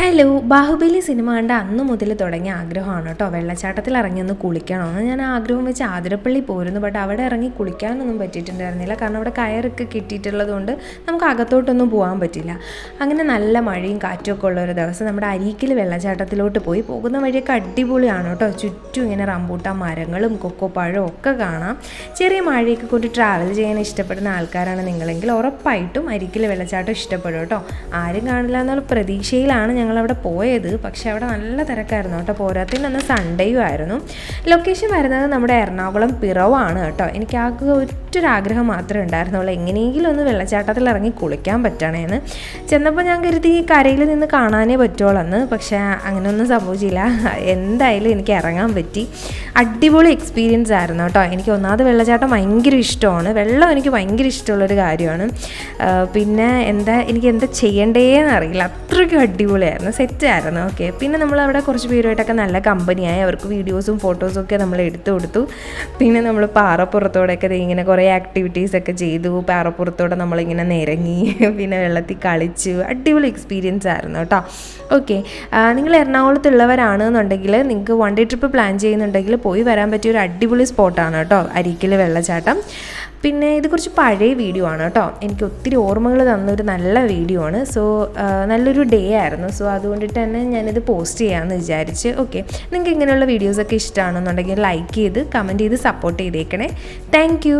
Hello Baahubali cinema കണ്ട അന്ന് മുതൽ തുടങ്ങിയ ആഗ്രഹമാണ് കേട്ടോ വെള്ളച്ചാട്ടത്തിൽ ഇറങ്ങി ഒന്ന് കുളിക്കണമെന്ന്. ഞാൻ ആഗ്രഹം വെച്ച് ആതിരപ്പള്ളി പോയിരുന്നു. ബട്ട് അവിടെ ഇറങ്ങി കുളിക്കാനൊന്നും പറ്റിയിട്ടുണ്ടായിരുന്നില്ല. കാരണം അവിടെ കയറൊക്കെ കിട്ടിയിട്ടുള്ളത് കൊണ്ട് നമുക്ക് അകത്തോട്ടൊന്നും പോകാൻ പറ്റില്ല. അങ്ങനെ നല്ല മഴയും കാറ്റുമൊക്കെ ഉള്ള ഒരു ദിവസം നമ്മുടെ അരീക്കിൽ വെള്ളച്ചാട്ടത്തിലോട്ട് പോയി. പോകുന്ന വഴിയൊക്കെ അടിപൊളിയാണ് കേട്ടോ. ചുറ്റും ഇങ്ങനെ റംബൂട്ടാൻ മരങ്ങളും കൊക്കോപ്പഴവും ഒക്കെ കാണാം. ചെറിയ മഴയൊക്കെ കൂടി ട്രാവൽ ചെയ്യാൻ ഇഷ്ടപ്പെടുന്ന ആൾക്കാരാണ് നിങ്ങളെങ്കിൽ ഉറപ്പായിട്ടും അരീക്കിൽ വെള്ളച്ചാട്ടം ഇഷ്ടപ്പെടും കേട്ടോ. ആരും കാണില്ല എന്നുള്ള പ്രതീക്ഷയിലാണ് ഞങ്ങളവിടെ പോയത്. പക്ഷെ അവിടെ നല്ല തിരക്കായിരുന്നു കേട്ടോ. പോരാത്തതിനന്ന് സൺഡേയും ആയിരുന്നു. ലൊക്കേഷൻ വരുന്നത് നമ്മുടെ എറണാകുളം പിറവാണ് കേട്ടോ. എനിക്ക് ആകെ ഒറ്റൊരാഗ്രഹം മാത്രമേ ഉണ്ടായിരുന്നുള്ളൂ, എങ്ങനെയെങ്കിലും ഒന്ന് വെള്ളച്ചാട്ടത്തിൽ ഇറങ്ങി കുളിക്കാൻ പറ്റണേന്ന്. ചെന്നപ്പോൾ ഞാൻ കരുതി കരയിൽ നിന്ന് കാണാനേ പറ്റുള്ളൂ. പക്ഷേ അങ്ങനെയൊന്നും സംഭവിച്ചില്ല. എന്തായാലും എനിക്ക് ഇറങ്ങാൻ പറ്റി. അടിപൊളി എക്സ്പീരിയൻസ് ആയിരുന്നു കേട്ടോ. എനിക്ക് ഒന്നാമത് വെള്ളച്ചാട്ടം ഭയങ്കര ഇഷ്ടമാണ്. വെള്ളം എനിക്ക് ഭയങ്കര ഇഷ്ടമുള്ളൊരു കാര്യമാണ്. പിന്നെ എനിക്ക് എന്താ ചെയ്യേണ്ടതെന്ന് അറിയില്ല, അത്രയ്ക്കും അടിപൊളിയായിരുന്നു, സെറ്റായിരുന്നു. ഓക്കെ, പിന്നെ നമ്മളവിടെ കുറച്ച് പേരുമായിട്ടൊക്കെ നല്ല കമ്പനിയായി. അവർക്ക് വീഡിയോസും ഫോട്ടോസും ഒക്കെ നമ്മൾ എടുത്തു കൊടുത്തു. പിന്നെ നമ്മൾ പാറപ്പുറത്തോടെയൊക്കെ ഇങ്ങനെ കുറേ ആക്ടിവിറ്റീസൊക്കെ ചെയ്തു. പാറപ്പുറത്തോടെ നമ്മളിങ്ങനെ നിരങ്ങി, പിന്നെ വെള്ളത്തിൽ കളിച്ചു. അടിപൊളി എക്സ്പീരിയൻസ് ആയിരുന്നു കേട്ടോ. ഓക്കെ, നിങ്ങൾ എറണാകുളത്തുള്ളവരാണെന്നുണ്ടെങ്കിൽ നിങ്ങൾക്ക് വൺ ഡേ ട്രിപ്പ് പ്ലാൻ ചെയ്യുന്നുണ്ടെങ്കിൽ പോയി വരാൻ പറ്റിയ ഒരു അടിപൊളി സ്പോട്ടാണ് കേട്ടോ അരീക്കിൽ വെള്ളച്ചാട്ടം. പിന്നെ ഇത് കുറച്ച് പഴയ വീഡിയോ ആണ് കേട്ടോ. എനിക്ക് ഒത്തിരി ഓർമ്മകൾ തന്നൊരു നല്ല വീഡിയോ ആണ്. സോ നല്ലൊരു ഡേ ആയിരുന്നു. സോ അതുകൊണ്ടിട്ട് തന്നെ ഞാനിത് പോസ്റ്റ് ചെയ്യാമെന്ന് വിചാരിച്ച്. ഓക്കെ, നിങ്ങൾക്ക് ഇങ്ങനെയുള്ള വീഡിയോസൊക്കെ ഇഷ്ടമാണെന്നുണ്ടെങ്കിൽ ലൈക്ക് ചെയ്ത് കമൻറ്റ് ചെയ്ത് സപ്പോർട്ട് ചെയ്തേക്കണേ. താങ്ക്